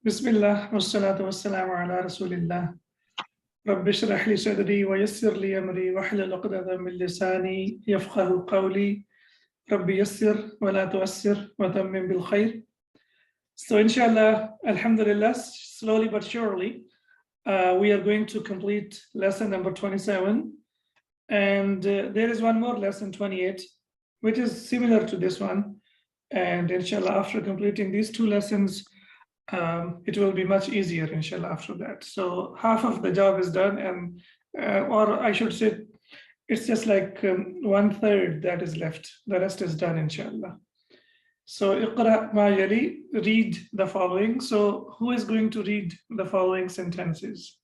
Bismillah, wassalatu wassalamu ala rasulillah. Rabbi shrah li sadri wa yassir li amri wahlul 'uqdatam min lisani yafqahu qawli. Rabbi yassir wa la tu'assir wa tammim bil khair. So inshallah, alhamdulillah, slowly but surely, we are going to complete lesson number 27. And there is one more lesson, 28, which is similar to this one. And inshallah, after completing these two lessons, it will be much easier, inshallah, after that. So half of the job is done, and or I should say, it's just like 1/3 that is left. The rest is done, inshallah. So iqra ma yali, read the following. So who is going to read the following sentences?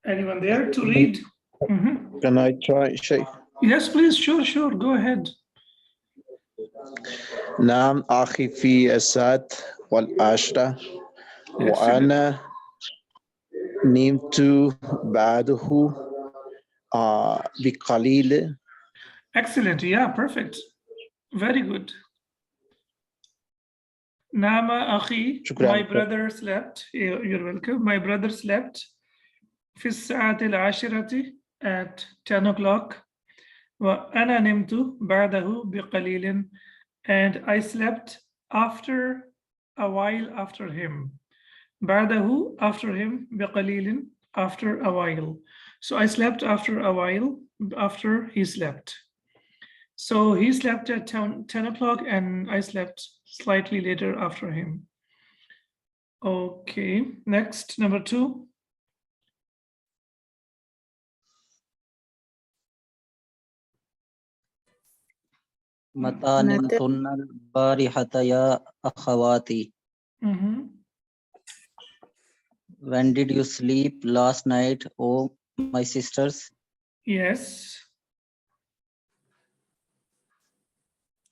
Anyone there to read? Can I try, Sheikh? Yes, please. Sure. Go ahead. نعم أخي في الساعة والعشرة وأنا نمت بعده بقليل. Excellent. Yeah, perfect. Very good. Nama akhi, my brother slept. You're welcome. My brother slept. في الساعة العاشرة at 10 o'clock. وأنا نمت بعده بقليل, and I slept after a while after him. بعده, after him, بقليل, after a while. So I slept after a while after he slept. So he slept at 10 o'clock and I slept slightly later after him. Okay, next, number 2. متى نمتن البارحة يا أخواتي. When did you sleep last night, oh my sisters? Yes.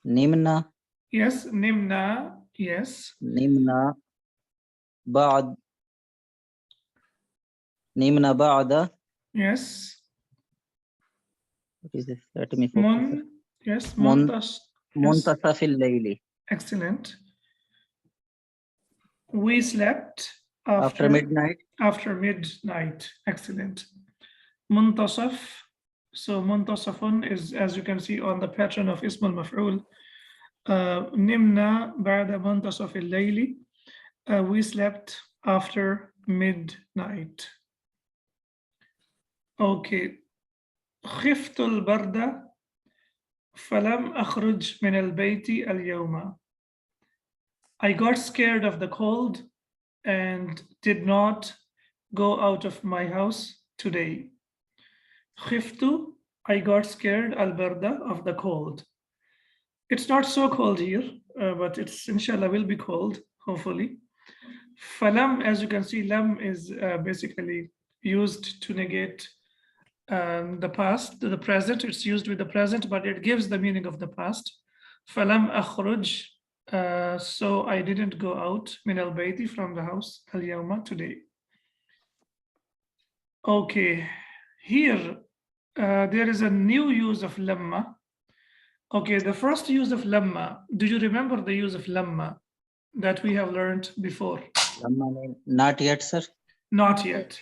نمنا. Yes, nimna. Yes. نمنا بعد. نمنا بعد. Yes. What is this? Let me focus. Yes. منتصف الليل. Excellent. We slept after midnight. After midnight. Excellent. Muntasaf. So muntasafun is, as you can see on the pattern of ism al-maf'ul. Nimna ba'da muntasaf al-layli. We slept after midnight. Okay. خفت البرد فلم أخرج من البيت اليوم. I got scared of the cold and did not go out of my house today. خفت, I got scared, al-barda, of the cold. It's not so cold here, but it's inshallah will be cold, hopefully. Falam, as you can see, lam is basically used to negate the past, the present. It's used with the present, but it gives the meaning of the past. Falam akhruj, so I didn't go out min al-bayti, from the house, al-yawma, today. Okay, here there is a new use of lamma. Okay, the first use of lamma, do you remember the use of lamma that we have learned before? Not yet, sir. Not yet.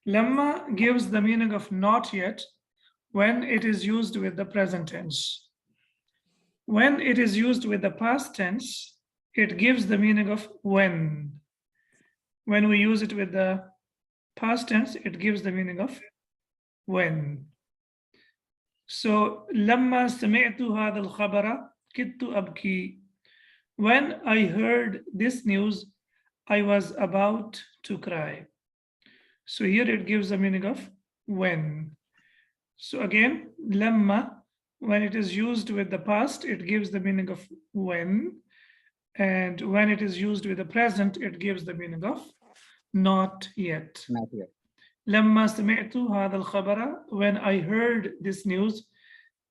Lamma gives the meaning of not yet when it is used with the present tense. When it is used with the past tense, it gives the meaning of when. When we use it with the past tense, it gives the meaning of when. So, لما سمعت هذا الخبر كدت أبكي. When I heard this news, I was about to cry. So here it gives the meaning of when. So again, لما, when it is used with the past, it gives the meaning of when. And when it is used with the present, it gives the meaning of not yet. Not yet. لما سمعت هذا الخبر, when I heard this news,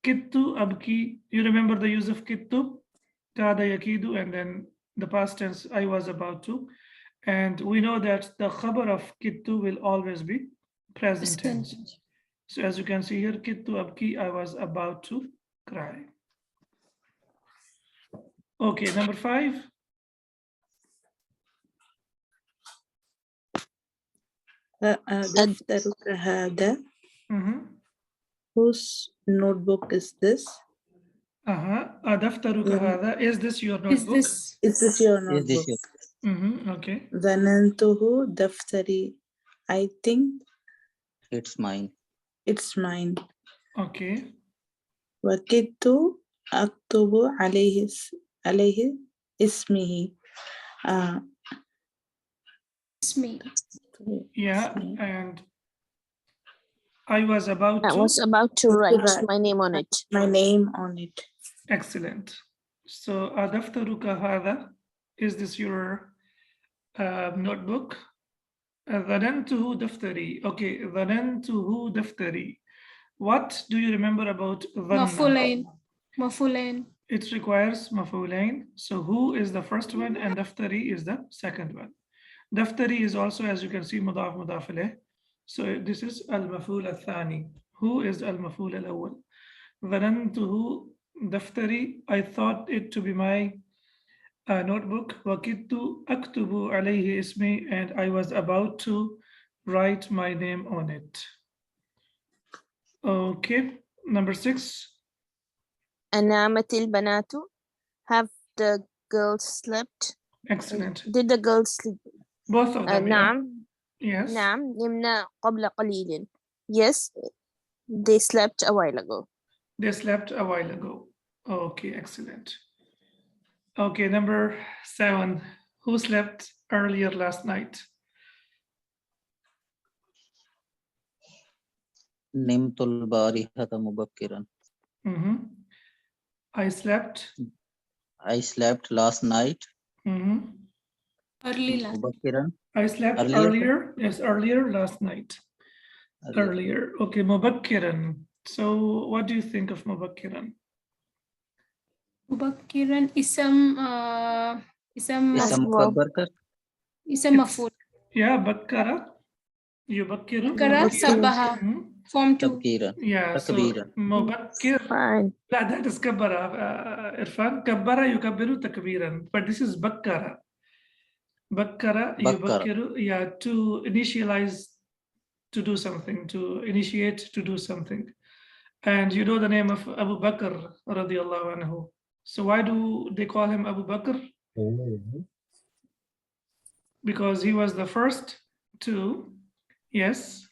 كدت أبكي. You remember the use of كدت? كاد يكيد, and then the past tense, I was about to. And we know that the khabar of كدت will always be present tense. So as you can see here, كدت أبكي, I was about to cry. Okay, number 5. دفترك هذا. Whose notebook is this? دفترك هذا. Is this your Is notebook? this your Is this notebook? your? Okay. ظننته دفتري. I think It's mine. it's mine. Okay. وكدت أكتب عليه اسمه. It's me. Yeah, and I was about I to. was about to write Right. my name on it. My name on it. Excellent. So دفترك هذا. Is this your notebook? ظننته دفتري. Okay, ظننته دفتري. What do you remember about ظن? مفعولين. It requires مفعولين. So who is the first one and دفتري is the second one. دفتري is also, as you can see, مضاف مضاف إليه. So this is المفعول الثاني. Who is المفعول الأول? ظننته دفتري. I thought it to be my notebook. وكدت أكتب عليه اسمي, and I was about to write my name on it. Okay, number 6. نامت البنات. Have the girls slept? Excellent. Did the girls sleep? Both of them. نعم. Yeah? Yes. نعم نمنا قبل قليل. Yes, they slept a while ago. They slept a while ago. Okay, excellent. Okay, number 7. Who slept earlier last night? نمت البارحة مبكرا. I slept. I slept last night. Early last. مبكرا. I slept earlier. Yes, earlier last night. Earlier. Okay, مبكرا. So what do you think of مبكرا? مبكرا اسم مكبر. اسم مفعول. Yeah, بكرة. يبكر. بكرة سبها. Form 2. تبكيرا. Yeah, so مبكر. Fine. لا, that is كبر. إرفان كبر يكبر تكبيرا. But this is بكرة. بكرة يبكر. Yeah, to initialize, to do something, to initiate, to do something. And you know the name of Abu Bakr radiallahu anhu. So why do they call him Abu Bakr? Because he was the first to, yes,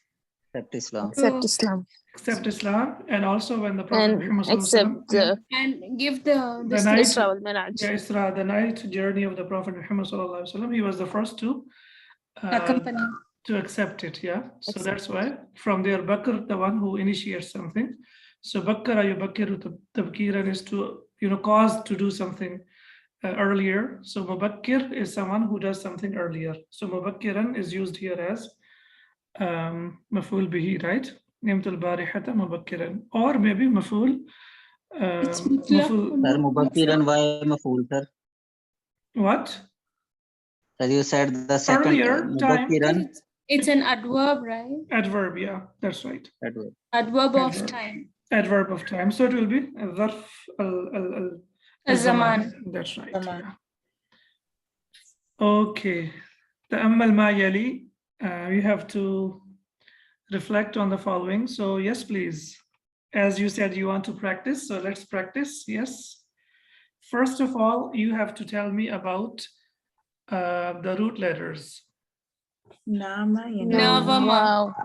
Accept Islam. Accept Islam. accept Islam, and also when the Prophet And Muhammad accept the And give the night, Isra wal Miraj. yeah, Isra, the night journey of the Prophet Muhammad sallallahu alaihi wasallam, he was the first to company. to accept it. Yeah, so Accept that's why from there Bakr, the one who initiates something. So Bakkara yubakkiru tabkiran is to, cause to do something earlier. So Mubakkir is someone who does something earlier. So Mubakkiran is used here as maf'ul bihi, right? نمت البارحة مبكرا, or maybe مفعول. It's مطلق. Sir, مبكرا why مفعول, sir? What? Sir, you said the second Earlier time. مبكرا. It's an adverb, right? Adverb, yeah, that's right. Adverb of time. Adverb of time. So it will be ظرف الزمان. That's right. Yeah. Okay. تأمل ما يلي. We have to reflect on the following. So yes, please. As you said, you want to practice. So let's practice. Yes. First of all, you have to tell me about the root letters. Navama. Wow.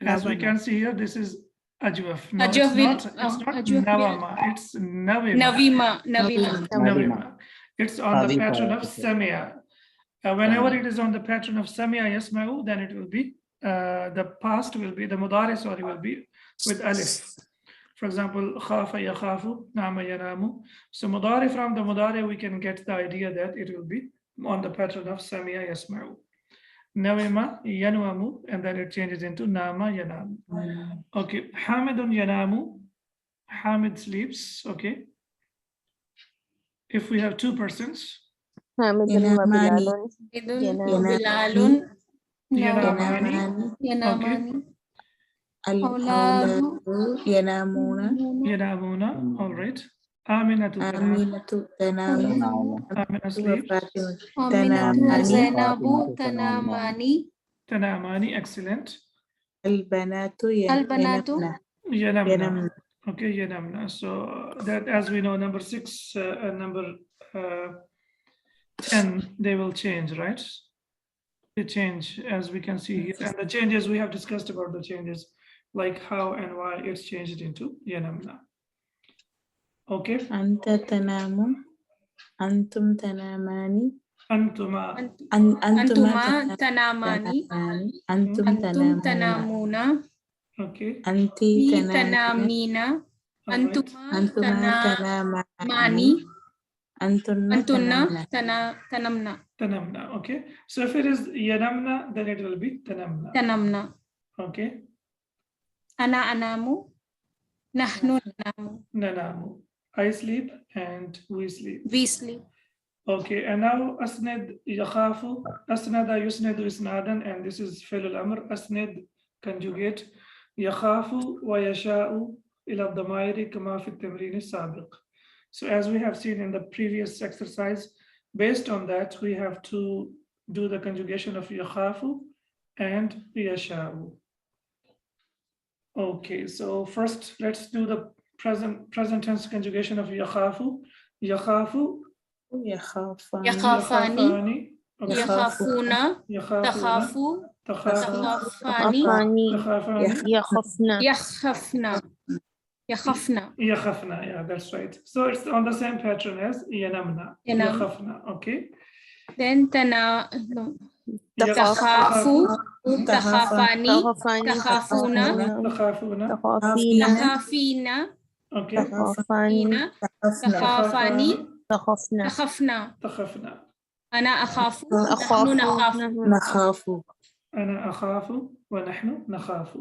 As we can see here, this is Ajwaf. No, Ajwaf it's not Nawama. It's Navima. Navima. It's on the pattern of Samia. Whenever it is on the pattern of Samia Yasma'u, then it will be, the past will be, the Mudari, sorry, will be with Alif. For example, Khafa Yakhafu, Nama Yanamu. So Mudari, from the Mudari, we can get the idea that it will be on the pattern of Samia Yasma'u. Nawima Yanuamu, and then it changes into Nama Yanamu. Okay, Hamidun Yanamu. Hamid sleeps. Okay. If we have two persons, Bilalun. Yanamani. Yanamani. Yanamuna. Yanamuna. All right. Aminatu tanam. Aminatu Tanam. تنام Amina sleeps. Fatima Aminatu wa Tanamani. Zainabu فاطمة tanamani. Tanamani, excellent. Al-Banatu Al-banatu Yanamna. Yanamna. Okay, Yanamna. So that, as we know, number 6 and number 10, they will change, right? They change, as we can see here. And the changes, we have discussed about the changes, like how and why it's changed into Yanamna. Okay. Anta Tanamu. Antum Tanamani. Antuma. Antuma tanamani. Antum Antum Tanamuna. tanamuna. Okay. Anti Fi Tanamina. tanamina. All right. Antuma Antuma tanamani. Tanamani. Antunna Antuna Tanamna. tanamna. Tanamna. Okay. So if it is Yanamna, then it will be Tanamna. Tanamna. Okay. Ana anamu. Nahnu nanamu. Nanamu. I sleep and we sleep. We sleep. Okay, and now asnad yakhafu, asnada yusnadu isnadan, and this is fi'l al-amr, asnad conjugate, yakhafu wa yasha'u ila ad-damairi kama fi at-tamrin as-sabiq. So as we have seen in the previous exercise, based on that, we have to do the conjugation of yakhafu and yasha'u. Okay, so first let's do the present tense conjugation of yakhafu. Yakhafu. Yakhafani. Yakhafani. Okay. Yakhafuna. يخافون Takhafu. تخافون Takhafani. تخافون يخفنا Yakhafna. Yakhafna. يخفنا. Yeah, that's right. So it's on the same pattern as ينامنا. Yanam. يخفنا. Okay. Then takhafu. Takhafani. تخافاني Takhafuna. تخافون. تخافين Takhafina. Okay. تخافان Takhafani. تخفنا Takhafna. تخفنا. أنا أخاف. أخاف نحن نخاف. Nakhafu. أنا أخاف ونحن نخاف.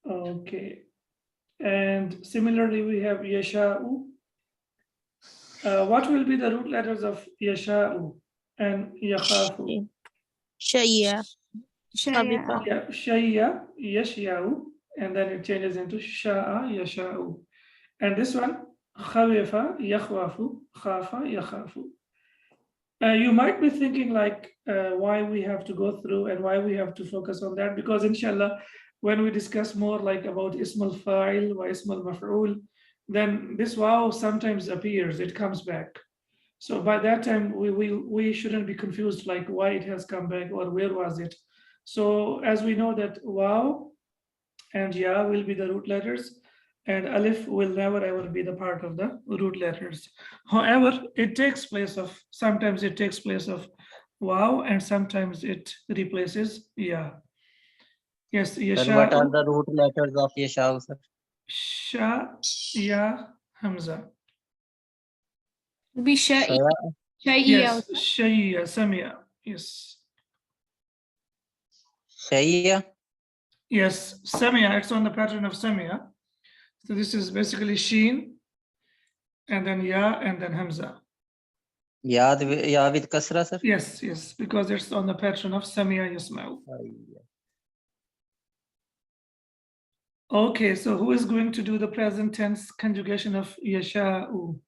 Okay. And similarly, we have يشاء. What will be the root letters of يشاء and يخاف? شيء شيء. Yeah, شيء يشياء, and then it changes into شاء يشاء. And this one, خوف يخواف, خاف يخاف. You might be thinking like why we have to go through and why we have to focus on that, because inshallah, when we discuss more like about ism al-fa'il wa ism al-maf'ul, then this wow sometimes appears, it comes back. So by that time, we shouldn't be confused like why it has come back or where was it. So as we know that wow and ya will be the root letters, and alif will never ever be the part of the root letters. However, it takes place of, sometimes it takes place of wow and sometimes it replaces ya. Yes, Sir, what are yasha, the root letters of Yashau, sir? sha, ya, hamza. بشيء. Shaya, شيء. Yes, shayya, samia. Yes. Shaya, Yes, samia, it's on the pattern of samia. So this is basically sheen, and then ya, and then hamza. Ya with kasra, sir? Yes, yes, because it's on the pattern of samia yasma'u. Okay, so who is going to do the present tense conjugation of yasha'u?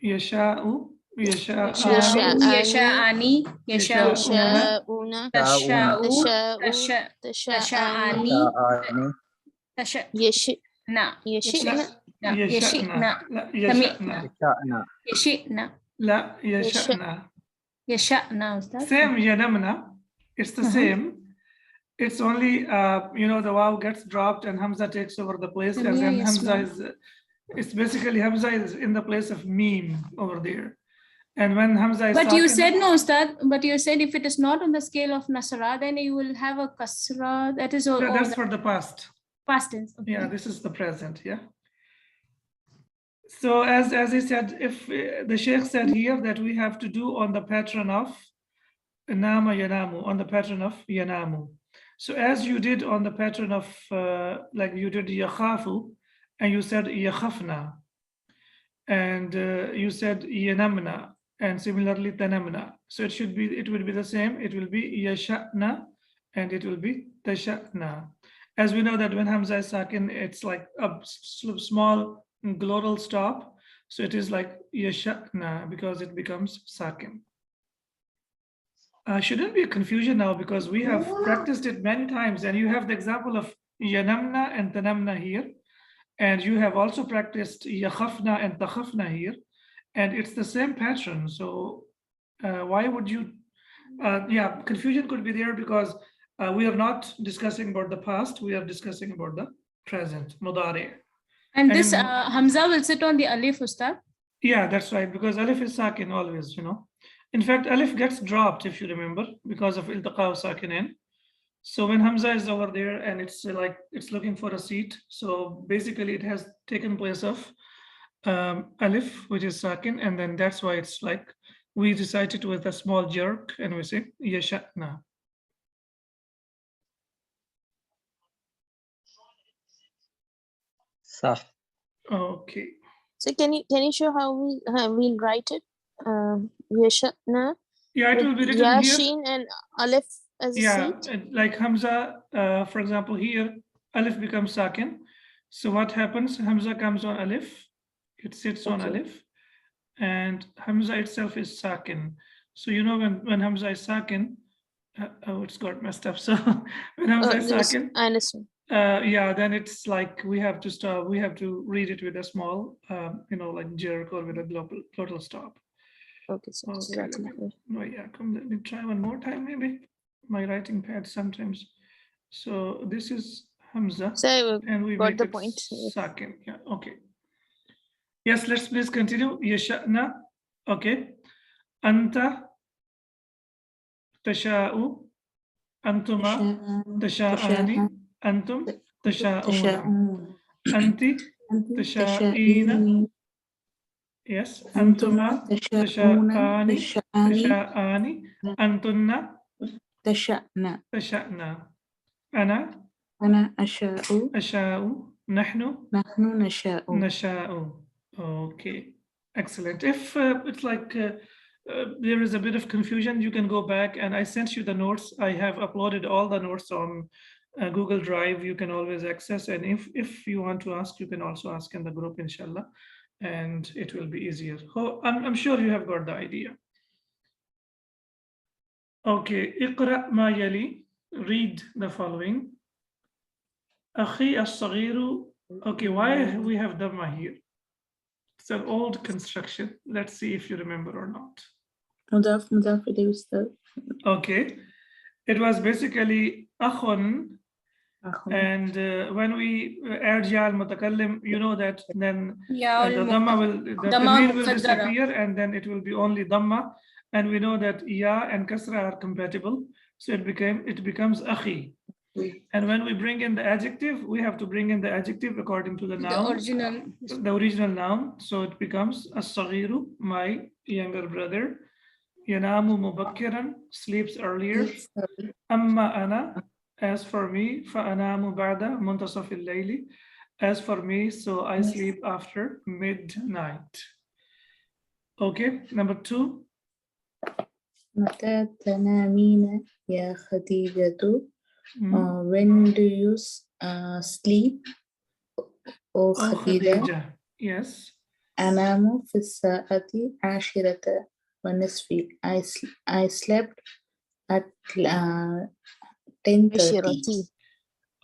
Yasha'u, yasha'ani, يشاءني. يشاء. يشاءون تشاء. تشاء تشاءان تشاءني. يشئن يشئنا. يشئن yasha'na, la, yasha'na, Sha'na. يشئنا. la, yasha'na. يشأنا أستاذ. Same yanamna, it's the same. It's only, you know, the waw gets dropped and hamza takes over the place, and then Yes, hamza ma'am. is, it's basically hamza is in the place of meme over there. And when hamza is But you talking- said no, Ustad. But you said if it is not on the scale of nasra, then you will have a kasra. That is all. that's for the past. Past tense. Okay. Yeah, this is the present, yeah. So as he said, if the Sheikh said here that we have to do on the pattern of nama yanamu, on the pattern of yanamu. So as you did on the pattern of, like you did yakhafu, and you said yakhafna, and you said yanamna, and similarly tanamna. So it should be, it will be the same. It will be yasha'na and it will be tasha'na. As we know that when Hamza is sakin, it's like a small glottal stop. So it is like yasha'na because it becomes sakin. Shouldn't be a confusion now because we have practiced it many times, and you have the example of yanamna and tanamna here, and you have also practiced yakhafna and takhafna here, and it's the same pattern. So why would you? Yeah, confusion could be there because we are not discussing about the past, we are discussing about the present, mudari. And this Hamza will sit on the alif, Ustad? Yeah, that's right, because alif is sakin always, you know. In fact, alif gets dropped, if you remember, because of iltiqa sakinin. So when Hamza is over there and it's like it's looking for a seat, so basically it has taken place of alif, which is sakin, and then that's why it's like we recite it with a small jerk and we say yasha'na. Sah. Okay. So can you show how we'll write it? Yasha'na. Yeah, it will be written here. Yashin and alif as a seat. Like Hamza, for example, here alif becomes sakin. So what happens? Hamza comes on alif, it sits on alif, and Hamza itself is sakin. So you know when Hamza is sakin, oh, it's got messed up. So when Hamza is sakin, I understand. yeah, then it's like we have to stop. We have to read it with a small, you know, like jerk or with a glottal stop. Okay, so Okay, let me try one more time, maybe. My writing pad sometimes. So this is Hamza, so and we got make the it point. sakin. Yeah, okay. Yes, let's please continue. Yasha'na. Okay. Anta tasha'u. Antuma tasha'ani. Antum tasha'una. Anti tasha'ina. Yes. Antuma tasha'ani. Tasha'ani. Antunna tasha'na. Ana أشاء. نحن نشاء. Okay, excellent. If it's like there is a bit of confusion, you can go back and I sent you the notes. I have uploaded all the notes on Google Drive. You can always access, and if you want to ask, you can also ask in the group, inshallah, and it will be easier. Oh, I'm sure you have got the idea. Okay, اقرأ ما يلي. Read the following. أخي الصغير. Okay, why we have Dhamma here? It's an old construction. Let's see if you remember or not. مضاف إليه أستاذ. Okay, it was basically أخٌ, and when we add ya al-mutakallim, you know that then the Dhamma will, the tanween will disappear, and then it will be only Dhamma, and we know that ya and kasra are compatible, so it becomes akhi. And when we bring in the adjective, we have to bring in the adjective according to the noun, the original noun. So it becomes as-saghiru, my younger brother. Yanamu mubakkiran, sleeps earlier. Amma ana, as for me. Fa'anamu ba'da muntasaf al-layli, as for me, so I sleep after midnight. Okay, number 2. متى تنامين يا خديجة? When do you sleep, O Khadija? Yes. أنام في الساعة 10:30. I slept at 10:30.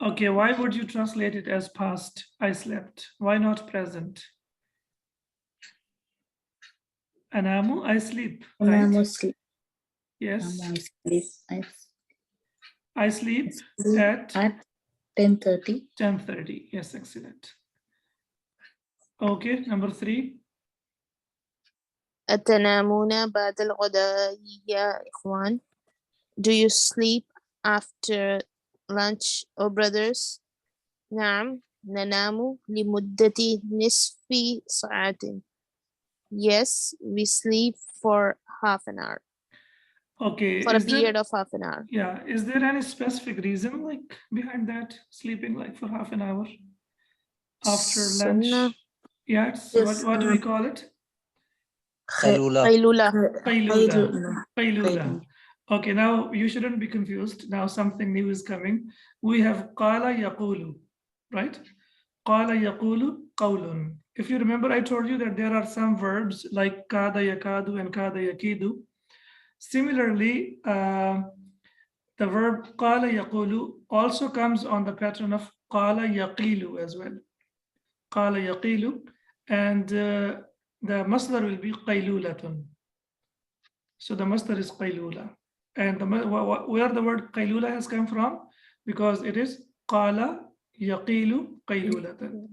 Okay, why would you translate it as past? I slept. Why not present? Anamu, I sleep. Right? Anamu sleep. Yes. I sleep at 10:30. 10:30. Yes, excellent. Okay, number 3. أتنامون بعد الغداء يا إخوان? Do you sleep after lunch, O brothers? نعم ننام لمدة نصف ساعة. Yes, we sleep for half an hour. Okay. For a period of half an hour. Yeah. Is there any specific reason like behind that, sleeping like for half an hour after lunch? Yes. What do we call it? Qailula. Qailula. Okay, now you shouldn't be confused. Now something new is coming. We have qala yaqulu, right? Qala yaqulu qawlun. If you remember, I told you that there are some verbs like kada yakadu and kada yakidu. Similarly, the verb qala yaqulu also comes on the pattern of qala yaqilu as well. Qala yaqilu, and the masdar will be qaylulatun. So the masdar is qaylula. And where the word qaylula has come from? Because it is qala yaqilu qaylulatan.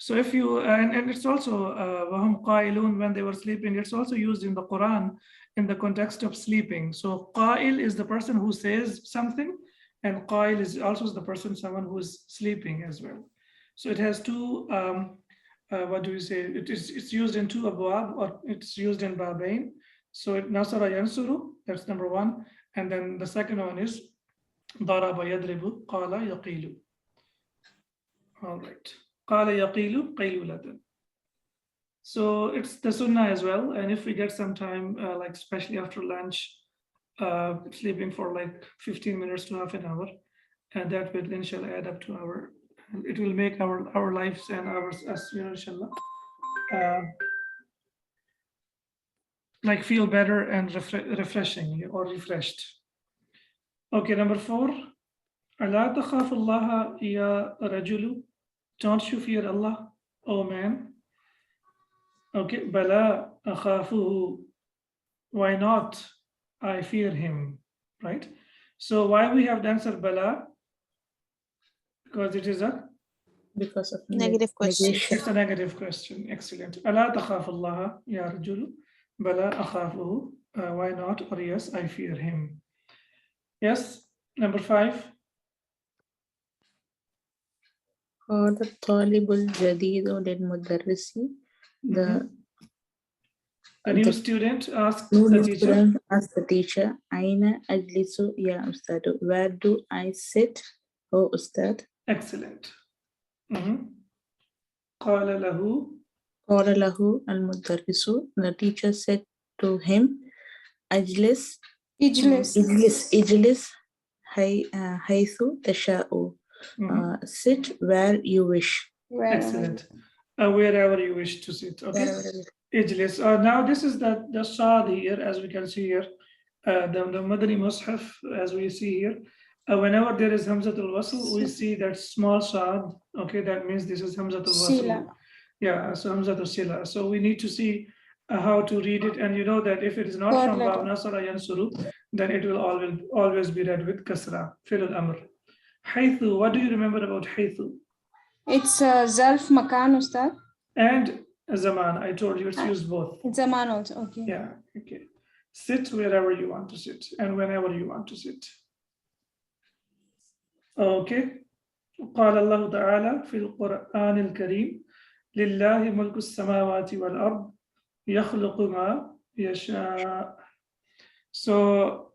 So if you, and it's also wahum qailun, when they were sleeping, it's also used in the Quran in the context of sleeping. So qail is the person who says something, and qail is also the person, someone who is sleeping as well. So it has two, what do we say? It's used in two abwab, or it's used in babain. So nasara yansuru, that's number one. And then the second one is daraba yadribu qala yaqilu. All right. Qala yaqilu qaylulatan. So it's the sunnah as well. And if we get some time, like especially after lunch, sleeping for like 15 minutes to half an hour, and that will inshallah add up to our, it will make our lives and ours, as you know, inshallah, like feel better and refreshing or refreshed. Okay, number 4. Ala takhafu Allah ya rajulu. Don't you fear Allah, oh man? Okay, bala akhafuhu. Why not? I fear him, right? So why we have the answer bala? Because it is a Because of Negative question. negation. It's a negative question. Excellent. Ala takhafu Allah ya rajulu. Bala akhafuhu. Why not? Or yes, I fear him. Yes, number 5. قال الطالب الجديد للمدرس. The new student asked new the teacher. student asked the teacher, أين أجلس يا أستاذ? Where do I sit, oh أستاذ? Excellent. قال له. قال له المدرس. The teacher said to him, أجلس اجلس حيث تشاء. Sit where you wish. Excellent. Wherever you wish to sit. Okay. Ijlis. Now this is the sad here, as we can see here. The Madani Mus'haf, as we see here. Whenever there is Hamzatul Wasl, we see that small sad. Okay, that means this is Hamzatul Wasl. Sila. Yeah, so Hamzatul Sila. So we need to see how to read it, and you know that if it is not from Bab Nasara Yansuru, then it will always be read with Kasra, Fi'l al-Amr. Haythu, what do you remember about Haythu? It's Zalf Makan, Ustad. And Zaman, I told you it's used both. Zaman also, okay. Yeah, okay. Sit wherever you want to sit and whenever you want to sit. Okay. قال الله تعالى في القرآن الكريم لله ملك السماوات والأرض يخلق ما يشاء. So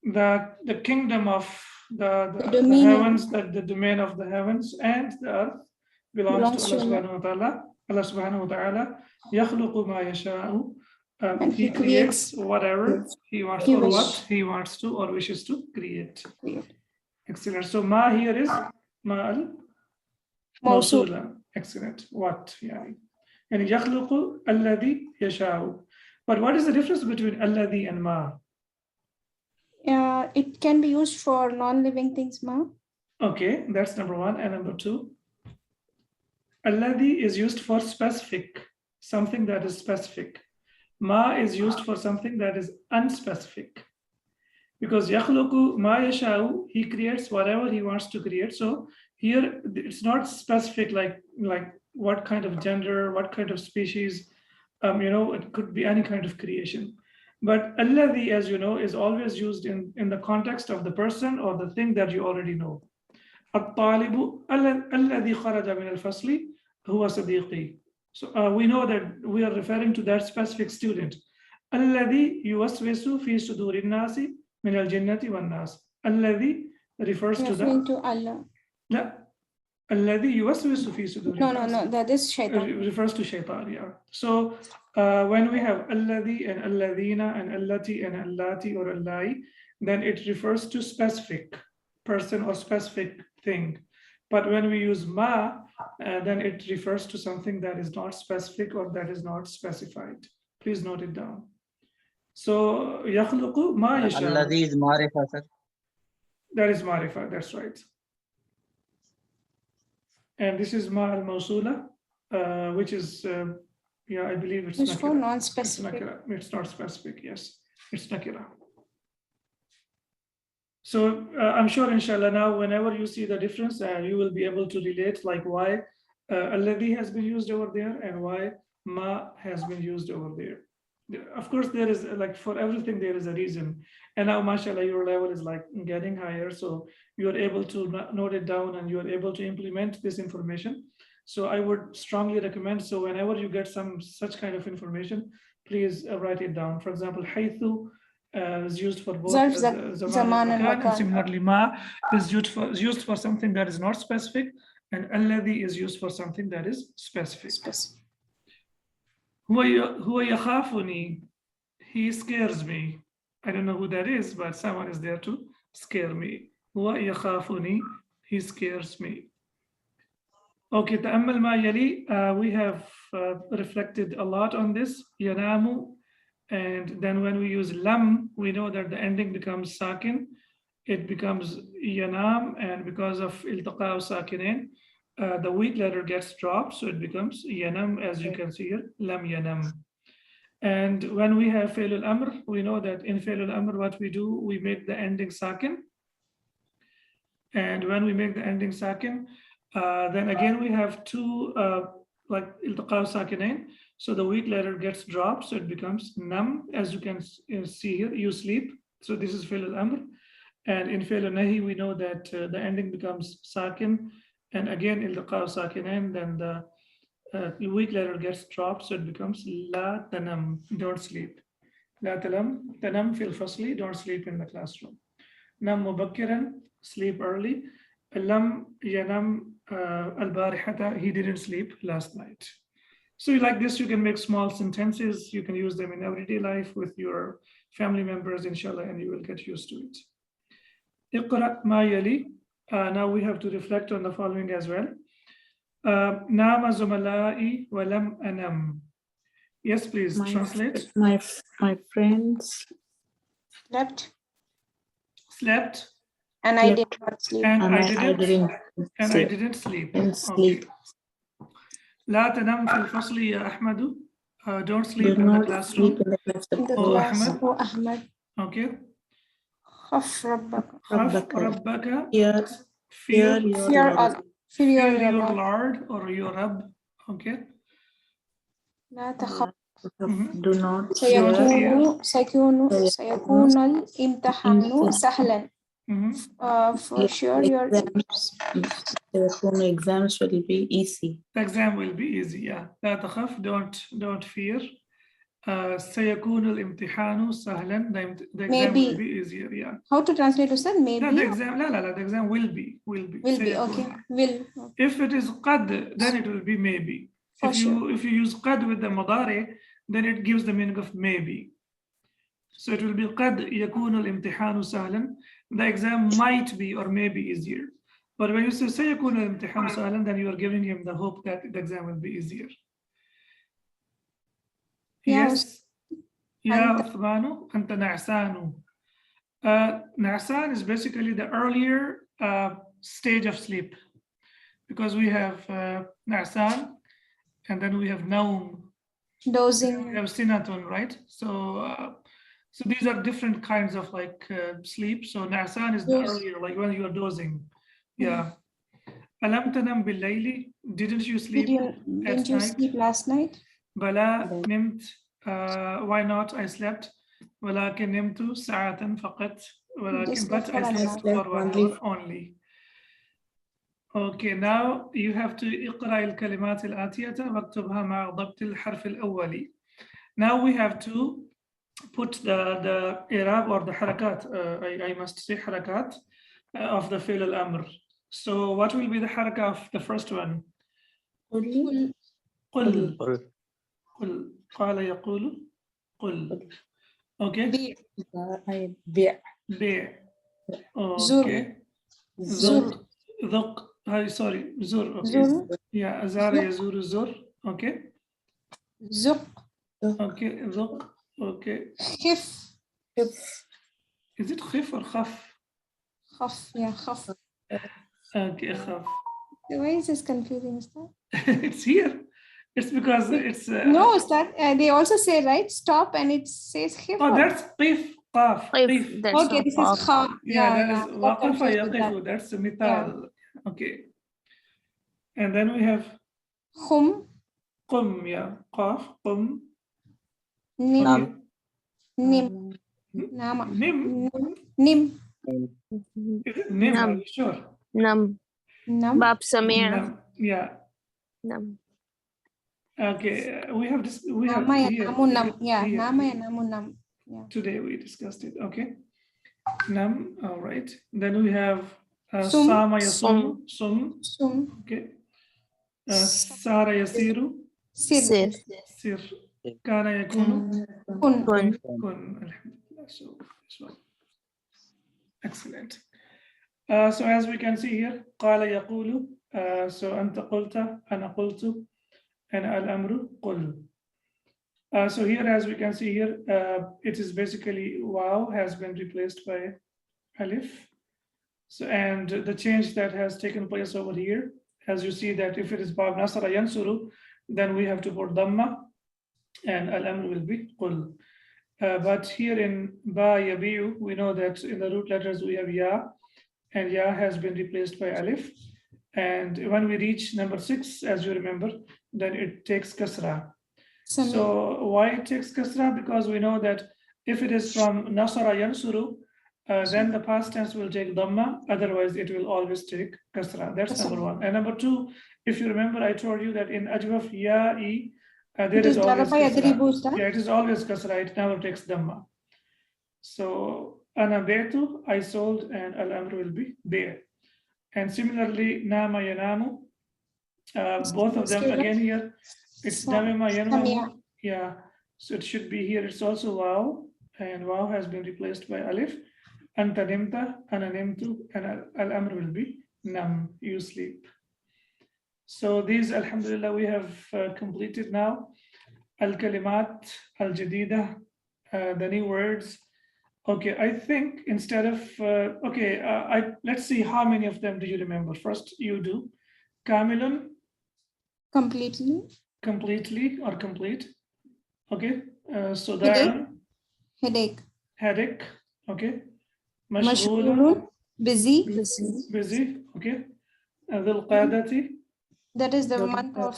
the kingdom of the heavens, that the domain of the heavens and the earth belongs to Allah subhanahu wa ta'ala. Allah subhanahu wa ta'ala يخلق ما يشاء. He creates whatever he wants or what he wants to or wishes to create. Excellent. So ma here is ma al mawsula. Excellent. What? Yani yakhluqu alladhi yasha'u. But what is the difference between alladhi and ma? It can be used for non-living things, ma. Okay, that's number 1. And number 2, alladhi is used for specific, something that is specific. Ma is used for something that is unspecific. Because yakhluqu ma yasha'u, he creates whatever he wants to create. So here it's not specific, like what kind of gender, what kind of species, it could be any kind of creation. But alladhi, as you know, is always used in the context of the person or the thing that you already know. At-talibu alladhi kharaja min al-fasli huwa sadiqi. So we know that we are referring to that specific student. Alladhi yuwaswisu fi sudurin nasi min al-jinnati wan nas. Alladhi refers to Allah. La. Alladhi yuwaswisu fi sudurin. No, that is shaitan. Refers to shaitan, yeah. So when we have alladhi and alladhina and allati and allati or allai, then it refers to specific person or specific thing. But when we use ma, then it refers to something that is not specific or that is not specified. Please note it down. So yakhluqu ma yasha. Alladhi is marifa, sir. That is marifa, that's right. And this is ma al-mawsula, which is, yeah, I believe it's It's for nakira. non-specific. It's not specific, yes. It's nakira. So I'm sure, inshallah, now whenever you see the difference, you will be able to relate like why alladhi has been used over there and why ma has been used over there. Of course, there is like for everything, there is a reason. And now, mashallah, your level is like getting higher. So you're able to note it down and you're able to implement this information. So I would strongly recommend, so whenever you get some such kind of information, please write it down. For example, haythu is used for both Zarf, zaman and makan, and makan. similarly ma is used for something that is not specific, and alladhi is used for something that is specific. Huwa yakhafuni, he scares me. I don't know who that is, but someone is there to scare me. Huwa yakhafuni, he scares me. Okay, ta'ammal ma yali, we have reflected a lot on this. Yanamu, and then when we use lam, we know that the ending becomes sakin. It becomes yanam, and because of iltaqa sakinain, the weak letter gets dropped, so it becomes yanam, as you can see here, lam yanam. And when we have fail al-amr, we know that in fail al-amr, what we do, we make the ending sakin. And when we make the ending sakin, then again we have two like iltaqa sakinain. So the weak letter gets dropped, so it becomes nam, as you can see here, you sleep. So this is fail al-amr. And in fail al-nahi, we know that the ending becomes sakin. And again, iltaqa sakinain, then the weak letter gets dropped, so it becomes la tanam, don't sleep. La tanam fil fasli, don't sleep in the classroom. Nam mubakkiran, sleep early. Lam yanam al-barihata, he didn't sleep last night. So like this, you can make small sentences. You can use them in everyday life with your family members, inshallah, and you will get used to it. Iqra ma yali. Now we have to reflect on the following as well. Nama zumalai wa lam anam. Yes, please translate. My friends Slept. And I slept. did not sleep. And And I didn't sleep. sleep. لا تنام في الفصل يا أحمد. Don't Do sleep in the not classroom. sleep in the classroom. In the Oh, class. Ahmed. Oh, Ahmed. Okay. خف ربك. خف ربك. Fear Fear Fear your Allah. Lord or your Rabb. Okay. لا تخف. Do not fear. سيكون الامتحان سهلا. For sure your exams will be easy. The exam will be easy. Yeah. لا تخف. Don't fear. سيكون الامتحان سهلا. The exam will be easier. Yeah. How to translate, Ustad? Maybe. No, the exam. The exam will be. Will be. Okay. Will. If it is qad, then it will be maybe. For sure. If you use qad with the mudari, then it gives the meaning of maybe. So it will be قد يكون الامتحان سهلا. The exam might be or may be easier. But when you say سيكون الامتحان سهلا, then you are giving him the hope that the exam will be easier. Yes. Ya Uthmanu, anta na'sanu. Na'san is basically the earlier stage of sleep, because we have na'san, and then we have naum. Dozing. We have sinatun, right? So these are different kinds of like sleep. So na'san is the earlier, like when you are dozing. Yeah. Alam tanam bil layli, didn't you sleep Didn't you sleep last night? Bala nimt, why not? I slept. ولكن نمت ساعة فقط. But I slept for 1 hour only. Okay, now you have to اقرأ الكلمات الآتية واكتبها مع ضبط الحرف الأولي. Now we have to put the إعراب or the حركات. I must say حركات of the فعل الأمر. So what will be the حركة of the first one? قل. قال يقول قل. Okay. بيع بيع. زر. Okay. زر ذق. Sorry. زر. Okay. زر. Yeah. زار يزور زر. Okay. زق. Okay. ذق. Okay. خف. خف Is it خف or خف? خف. Yeah, خف. Okay. خف. Why is this confusing, Ustad? It's here. It's because it's. No, Ustad. They also say, right? Stop and it says khif. Oh, that's قف. قاف. قف. That's Okay, not this is qaf. kha. Yeah, that yeah. is Got وقف confused with that. يقف. That's مثال. Okay. And then we have Khum. قم. Yeah. قاف. قم. Nim. Nam. Nim. Nama. Nim. Nim. Is it Nim? Are Nam. you sure? Nam. Nam. Bab Samir. Nam. Yeah. Nam. Okay. We have this. We have Nama ya here. namu nam. Yeah, here, nama ya here. namu nam. Yeah. Today we discussed it. Okay. Nam. All right. Then we have Sum. Sama yasum. Sum. Sum. Okay. Sara yasiru. Sir. Sir. Sir. Kana yakunu. Kun. Kun. Kun. Alhamdulillah. So this one. Excellent. So as we can see here, قال يقول. So أنت قلت, أنا قلت, and الأمر قل. So here, as we can see here, it is basically wow has been replaced by alif. So and the change that has taken place over here, as you see that if it is Bab Nasara Yansuru, then we have to put Dhamma, and al-amr will be qul. But here in Ba Yabiu, we know that in the root letters we have Ya, and Ya has been replaced by alif. And when we reach number 6, as you remember, then it takes kasra. So why it takes kasra? Because we know that if it is from Nasara Yansuru, then the past tense will take Dhamma, otherwise it will always take kasra. That's number 1. And number 2, if you remember, I told you that in Ajwaf Ya'i, there is always kasra. Yeah, it is always kasra, it never takes Dhamma. So, Ana Betu, I sold, and Al-Amr will be Be'. And similarly, Nama Yanamu, both of them again here, it's Namima Yanmamu. Yeah, so it should be here, it's also Waw, and Waw has been replaced by Alif. Anta Nimta, Ana Nimtu, and Al-Amr will be Nam, you sleep. So these, Alhamdulillah, we have completed now. Al-Kalimat, Al-Jadida, the new words. Okay, I think instead of, let's see how many of them do you remember. First, you do. Kamilun. Completely. Completely or complete. Okay, so Headache. that. Headache. Headache. Okay. Mashghulun. Busy. Busy. Okay. Dhul Qadati. That is the month of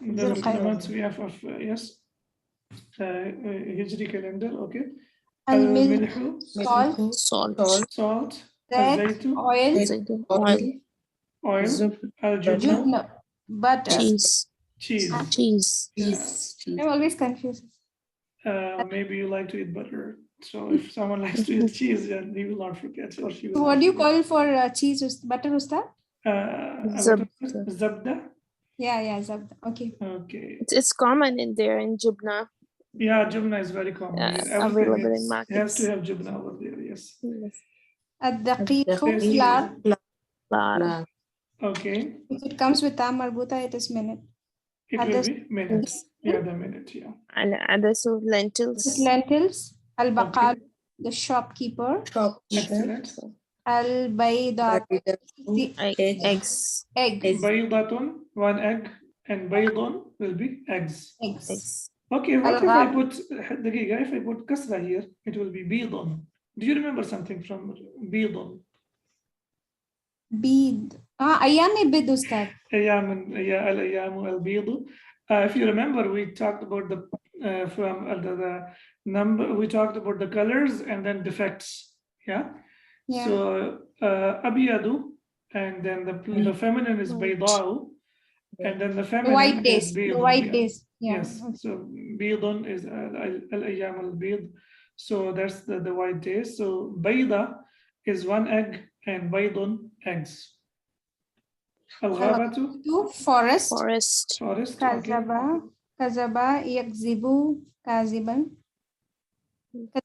The months we have of, yes. Hijri calendar. Okay. Al-milhu. Salt. Zayt. Oil. Al-jubn. Butter. Cheese. I'm always confused. Maybe you like to eat butter. So if someone likes to eat cheese, then he will not forget. Or she will. So what do you call for cheese? Butter, Ustad? Zabda. Yeah, zabda. Okay. Okay. It's common in there in Jubna. Yeah, Jubna is very common. Available in markets. You have to have Jubna over there, yes. Ad-daqiq, Flour. Okay. if it comes with ta marbuta, it is minute. It will be minute. Yeah, the minute, yeah. And others of lentils. Lentils. Al-baqal, the shopkeeper. Excellent. Al-bayda, Eggs. Baydatun, one egg, and baydun will be eggs. Eggs. Okay, what if I put daqiqa, if I put kasra here, it will be bidun. Do you remember something from bidun? Bid. Ayam bid, Ustad. Al-ayyamu al-bidu. If you remember, we talked about the number, we talked about the colors and then defects. Yeah. So abiyadu, and then the feminine is bayda'u, and then the feminine white days. is bidun. White days. Yeah. Yes. So bidun is al-ayyam al-bid. So that's the white days. So bayda is one egg and baydun eggs. Al-ghabatu, Forest. forest. Kazaba, Kazaba yakzibu kaziban.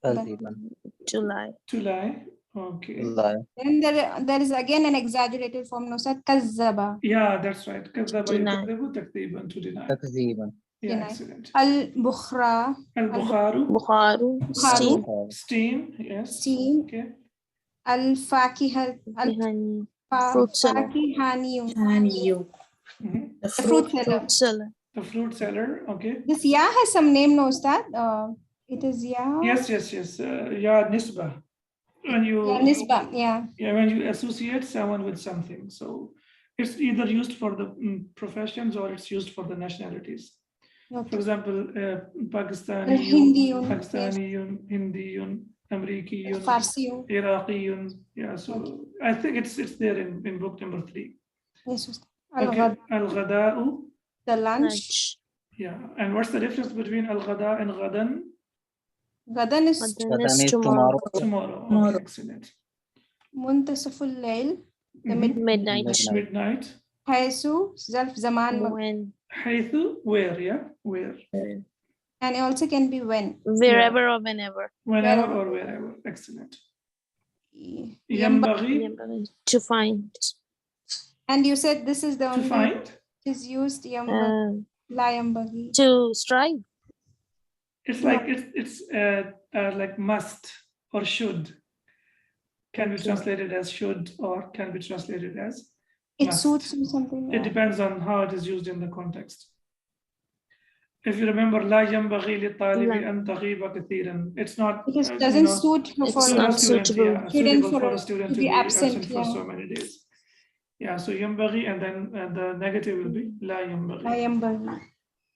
Kaziban. July. To lie. Okay. Lie. Then there is again an exaggerated form, Nusrat, kazzaba. Yeah, that's right. كذب Deny. يكذب تكذيبا, to deny. Takziban. Yeah, Deny. excellent. Al-bukhra, Al-Bukharu, Bukharu. Bukharu. Steam. steam, yes. steam. Okay. Al-fakihat, Honey. Fruit seller. al-fakihaniyun. Haniyu. Mhm. The fruit seller. Fruit seller. The fruit seller, okay. This ya has some name, no, Ustad? It is ya. Yes, yes, yes. Yeah, nisba. When you, Yeah, nisba, yeah. yeah, when you associate someone with something. So it's either used for the professions or it's used for the nationalities. For Okay. example, Pakistani, Hindiyun, Pakistaniyun, Hindiyun, Amerikiyun, Farsiyun. Iraqiyun. Yeah, so I think it's there in book number 3. Yes, Ustad. Okay. Al-ghad, Al-Ghada'u. the lunch. Lunch. Yeah. And what's the difference between Al-Ghada and Ghadan? Gadan is Gadan is is tomorrow. Tomorrow. Okay, Tomorrow. excellent. muntasaful layl, the Mhm. Midnight. Midnight. Haisu, Zalf Zaman, When. Haythu, where, yeah? Where? and it also can be when. Wherever or whenever. Whenever Wherever. or wherever. Excellent. Yamba. Yambaghi, To find. And you said this is the to only find. is used yamba, la yambagi. To strive. It's like it's like must or should. Can be translated as should or can be translated as It must. suits you something. It depends on how it is used in the context. If you remember, لا ينبغي للطالب لا. أن تغيب كثيرا. It's not. It is, doesn't suit for It's to not a student, suitable. yeah, Student suitable for for a- a student to to be be absent, absent for yeah. so many days. Yeah, so ينبغي, and then the negative will be لا la ينبغي. yambagi.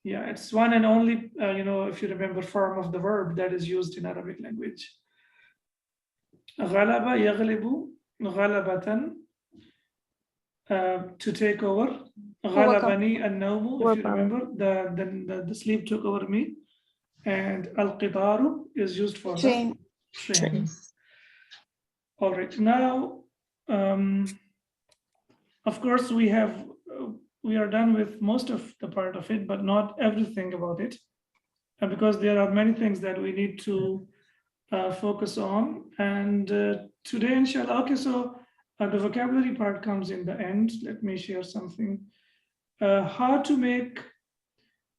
Yeah, it's one and only, if you remember, form of the verb that is used in Arabic language. غلب يغلب غلبة, to take over. غلبني النوم, if you remember, the sleep took over me. And القطار is used for the Train. train. All right, now, of course, we are done with most of the part of it, but not everything about it, because there are many things that we need to focus on. And today, inshallah, okay, so the vocabulary part comes in the end. Let me share something. How to make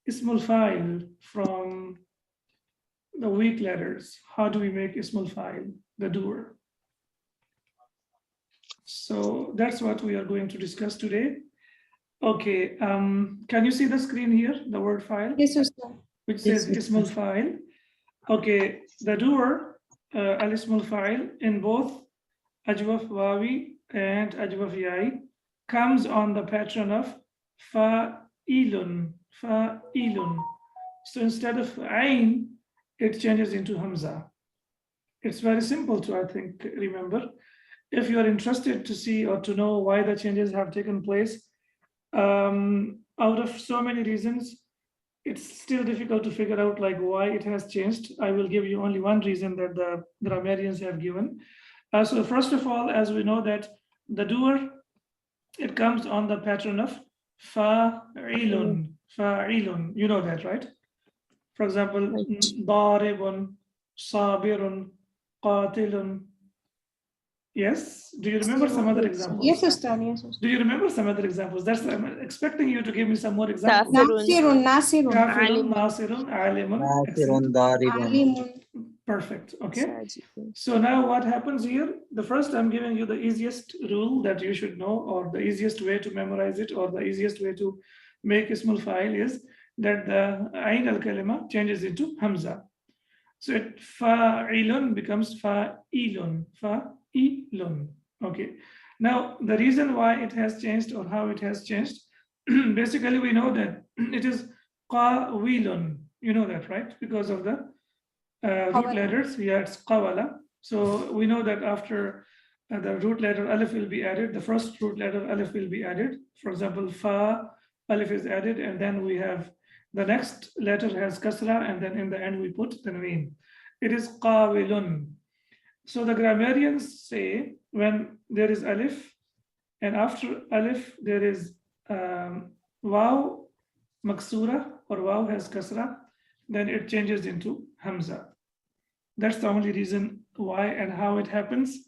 ismul fa'il from the weak letters. How do we make ismul fa'il, the doer? So that's what we are going to discuss today. Okay, can you see the screen here, the word file? Yes, Ustad. Which says ismul fa'il. Okay, the doer, al-ismul fa'il, in both ajwaf wawi and ajwaf ya'i, comes on the pattern of fa'ilun, fa'ilun. So instead of ain, it changes into hamza. It's very simple to, I think, remember. If you are interested to see or to know why the changes have taken place, out of so many reasons, it's still difficult to figure out like why it has changed. I will give you only one reason that the grammarians have given. So first of all, as we know that the doer, it comes on the pattern of fa'ilun, fa'ilun. You know that, right? For example, daribun, sabirun, qatilun. Yes. Do you remember some other examples? Yes, Ustad. Yes, Ustad. Do you remember some other examples? I'm expecting you to give me some more examples. Nasirun, Nasirun. Kafirun, nasirun, alimun. Nasirun, Excellent. daribun. Alimun. Perfect. Okay. So now what happens here? The first, I'm giving you the easiest rule that you should know, or the easiest way to memorize it, or the easiest way to make ismul fa'il is that the ayn al-kalima changes into hamza. So it fa'ilun becomes fa'ilun, fa'ilun. Okay. Now, the reason why it has changed or how it has changed, basically we know that it is qawilun. You know that, right? Because of the root letters. Yeah, it's qawala. So we know that after the root letter alif will be added, the first root letter alif will be added. For example, fa, alif is added, and then we have the next letter has kasra, and then in the end we put the tanween. It is qawilun. So the grammarians say when there is alif, and after alif there is waw maksura or waw has kasra, then it changes into hamza. That's the only reason why and how it happens.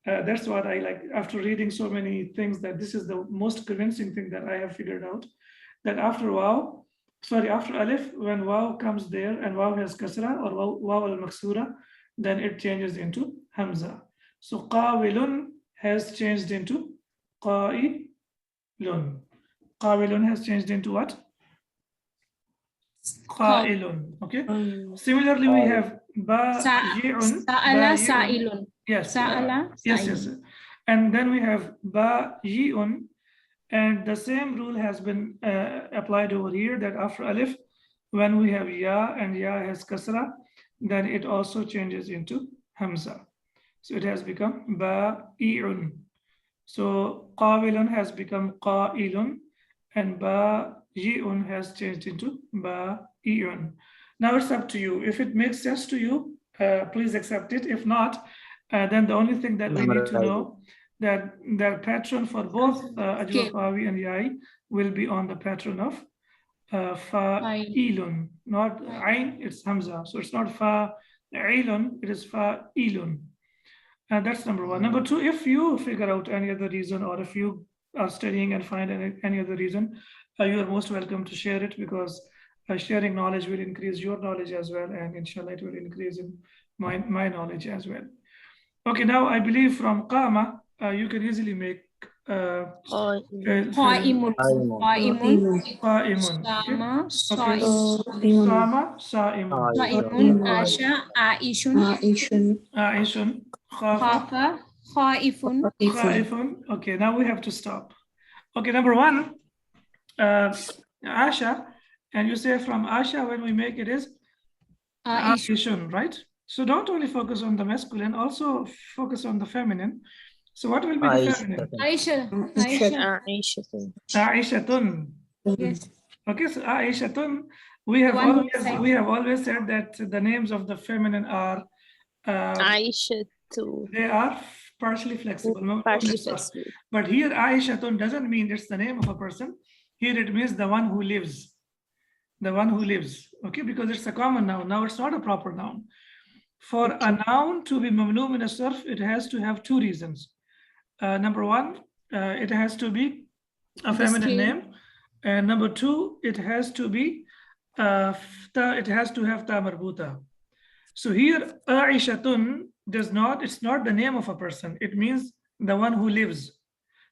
That's what I like after reading so many things, that this is the most convincing thing that I have figured out, that after alif, when waw comes there and waw has kasra or waw al-maksura, then it changes into hamza. So qawilun has changed into qa'ilun. Qawilun has changed into what? Qa'ilun. Okay. Similarly, we have ba'i'un. Sa'ala sa'ilun. Yes. Sa'ala Yes. sa'ilun. And then we have ba'i'un. And the same rule has been applied over here, that after alif, when we have ya and ya has kasra, then it also changes into hamza. So it has become ba'i'un. So qawilun has become qa'ilun, and ba'i'un has changed into ba'i'un. Now it's up to you. If it makes sense to you, please accept it. If not, then the only thing that we need to know, that the pattern for both ajwa fawi and yai will be on the pattern of fa'ilun, not ain, it's hamza. So it's not fa'ilun, it is fa'ilun. And that's number one. Number two, if you figure out any other reason, or if you are studying and find any other reason, you are most welcome to share it, because sharing knowledge will increase your knowledge as well, and inshallah it will increase in my knowledge as well. Okay, now I believe from qama, you can easily make Qa'imun. qa'imun. Sama Sa'imun. Sa'imun. Asha Aishun. Aishun. Khafa Khaifun. Khaifun. Okay, now we have to stop. Okay, number one, Asha, and you say from Asha, when we make it is Aishun, right? So don't only focus on the masculine, also focus on the feminine. So what will be the feminine? Aishatun. Yes. Okay, so Aishatun, we have always said that the names of the feminine are Aishatu. they are partially flexible. Partially flexible. But here Aishatun doesn't mean it's the name of a person. Here it means the one who lives. The one who lives. Okay, because it's a common noun. Now it's not a proper noun. For a noun to be mamnu min as-sarf, it has to have two reasons. Number one, it has to be a feminine name, and number two, it has to be it has to have ta marbuta. So here Aishatun it's not the name of a person, it means the one who lives.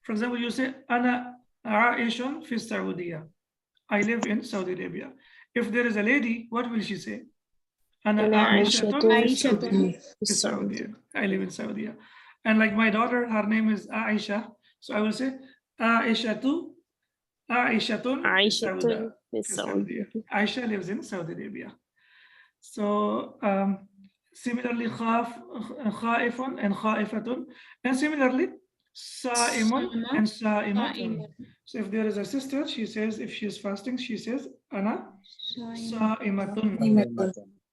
For example, you say ana Aishun fi Saudiya, I live in Saudi Arabia. If there is a lady, what will she say? Ana Aishatun fi Saudiya, I live in Saudi. And like my daughter, her name is Aisha, so I will say Aishatun fi Saudi. Aisha lives in Saudi Arabia. So similarly, khaifun and khaifatun, and similarly sa'imun and sa'imatun. So if there is a sister, she says, if she is fasting, she says ana sa'imatun.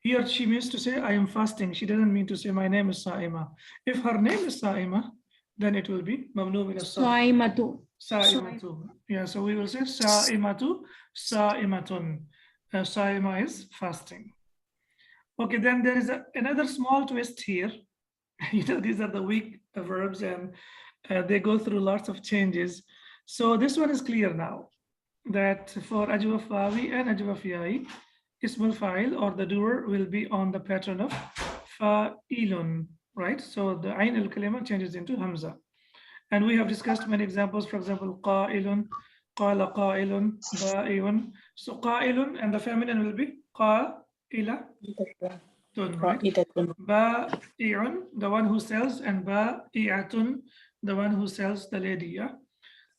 Here she means to say I am fasting. She doesn't mean to say my name is Sa'ima. If her name is Sa'ima, then it will be mamnu min as-sarf. Sa'imatu. Yeah, so we will say Sa'imatu, Sa'imatun. Sa'ima is fasting. Okay, then there is another small twist here. You know, these are the weak verbs, and they go through lots of changes. So this one is clear now, that for ajwa fawi and ajwa fiyai, ismul fa'il or the doer will be on the pattern of fa'ilun, right? So the ayn al-kalima changes into hamza. And we have discussed many examples. For example, qa'ilun, qala qa'ilun, ba'i'un. So qa'ilun and the feminine will be qa'ilatun, right? Ba'i'un, the one who sells, and ba'i'atun, the one who sells, the lady, yeah?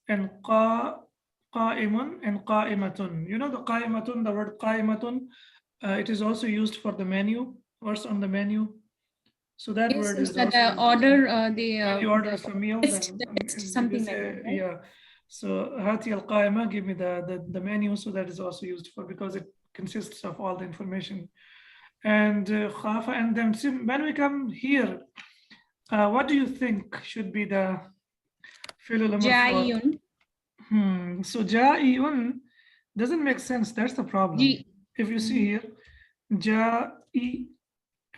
And qa'imun and qa'imatun. You know the qa'imatun, the word qa'imatun, it is also used for the menu, what's on the menu. So that word is also the order, the order from meal, something like that, right? Yeah. So hati al-qa'ima, give me the menu. So that is also used for, because it consists of all the information. And khafa, and then when we come here, what do you think should be the fi'l al-amr? Ja'iyun. So ja'iyun, Doesn't make sense. That's the problem. Ji. If you see here, ja'i,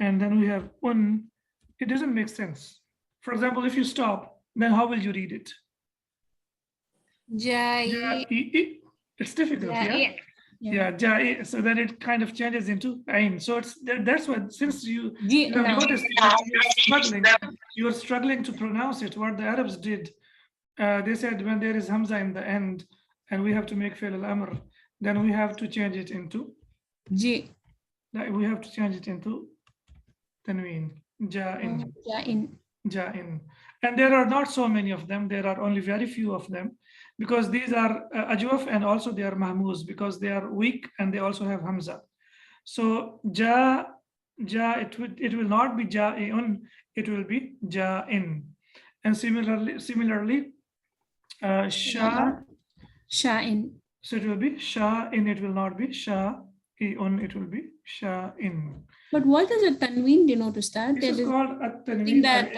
and then we have un, it doesn't make sense. For example, if you stop, then how will you read it? Ja'i. Ja'i. It's difficult, yeah? Yeah, ja'i. So then it kind of changes into ain. So it's that's what, since you have noticed that you're struggling to pronounce it, what the Arabs did, they said when there is hamza in the end and we have to make fi'l al-amr, then we have to change it into Ji. we have to change it into tanween, ja'in, Ja'in. ja'in. And there are not so many of them. There are only very few of them, because these are ajwaf, and also they are mahmuz because they are weak and they also have hamza. So it will not be ja'in, it will be ja'in. And similarly, Sha'in. So it will be sha'in, it will not be sha'in, it will be sha'in. But what does a tanween denote, Ustad? This is called something that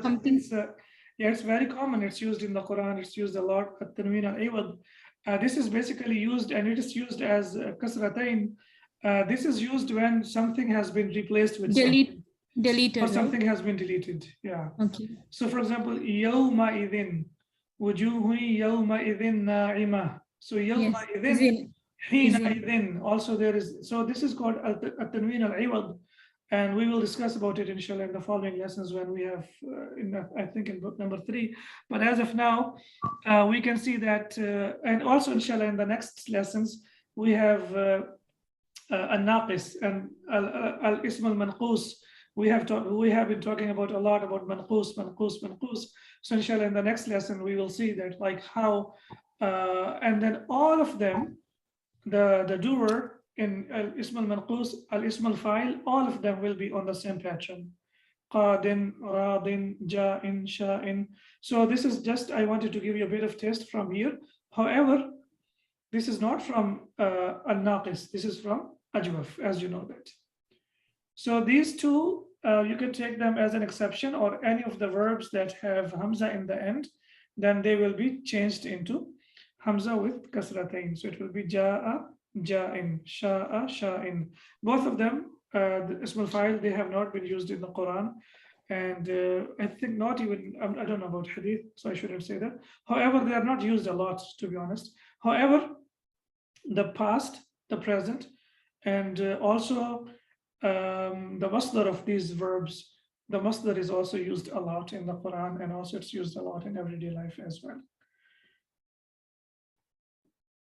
something. It's very common. It's used in the Quran. It's used a lot. At-tanween al-iwad. This is basically used, and it is used as kasratain. This is used when something has been replaced with Deleted. or something has been deleted. Yeah. Okay. So for example, yawma idhin, wujuhu yawma idhin na'ima. So yawma idhin, hina idhin. Also there is, so this is called at-tanween al-iwad. And we will discuss about it, inshallah, in the following lessons when we have, I think in book number 3. But as of now, we can see that, and also, inshallah, in the next lessons, we have al-naqis and al-ism al-manqus. We have been talking about a lot about manqus. So inshallah, in the next lesson, we will see that, like how, and then all of them, the doer, in al-ism al-manqus, al-ism al-fa'il, all of them will be on the same pattern. Qadin, radin, ja'in, sha'in. So this is just, I wanted to give you a bit of taste from here. However, this is not from al-naqis, this is from ajwaf, as you know that. So these two, you can take them as an exception, or any of the verbs that have hamza in the end, then they will be changed into hamza with kasratain. So it will be ja'a, ja'in, sha'a, sha'in. Both of them, the ism al-fa'il, they have not been used in the Quran. And I think not even, I don't know about hadith, so I shouldn't say that. However, they are not used a lot, to be honest. However, the past, the present, and also the masdar of these verbs, the masdar is also used a lot in the Quran, and also it's used a lot in everyday life as well.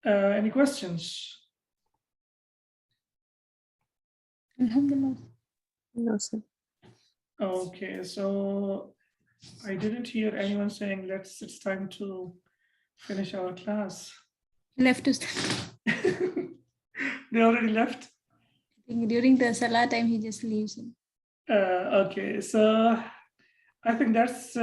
Any questions? Alhamdulillah. No, sir. Okay, so I didn't hear anyone saying it's time to finish our class. Left Ustad. They already left? During the Salah time, he just leaves. Okay, so I think that's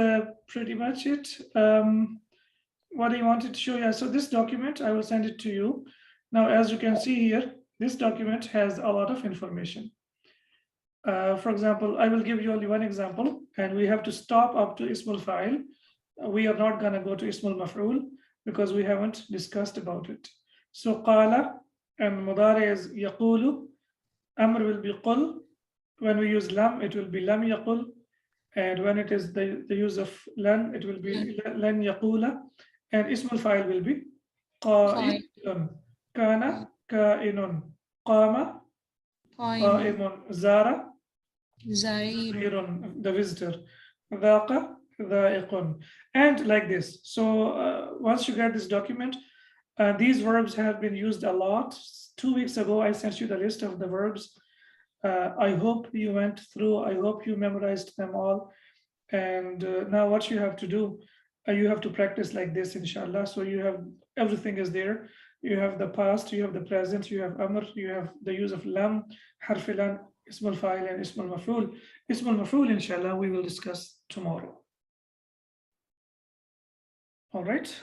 pretty much it. What I wanted to show you, so this document, I will send it to you. Now, as you can see here, this document has a lot of information. For example, I will give you only one example, and we have to stop up to ism al-fa'il. We are not going to go to ism al-maf'ul because we haven't discussed about it. So qala, and mudari is yaqulu, amr will be qul. When we use lam, it will be lam yaqul, and when it is the use of lan, it will be lan yaqula, and ism al-fa'il will be qa'idun, kana ka'inun, qama qa'imun, zara zairun, the visitor, dhaqa dha'iqun, and like this. So once you get this document, these verbs have been used a lot. 2 weeks ago, I sent you the list of the verbs. I hope you went through, I hope you memorized them all. And now what you have to do, you have to practice like this, inshallah. So you have, everything is there. You have the past, you have the present, you have amr, you have the use of lam, harfilan, ism al-fa'il, and ism al-maf'ul. Ism al-maf'ul, inshallah, we will discuss tomorrow. All right.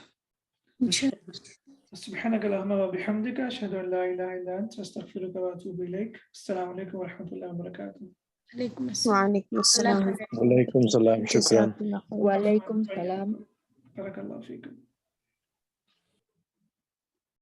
سبحانك اللهم وبحمدك أشهد أن لا إله إلا أنت أستغفرك وأتوب إليك. السلام عليكم ورحمة الله وبركاته. Alaikum assalam. وعليكم السلام. Alaikum salam. Shukran. جزاكم الله خير. Walaikum salam. بارك الله فيكم.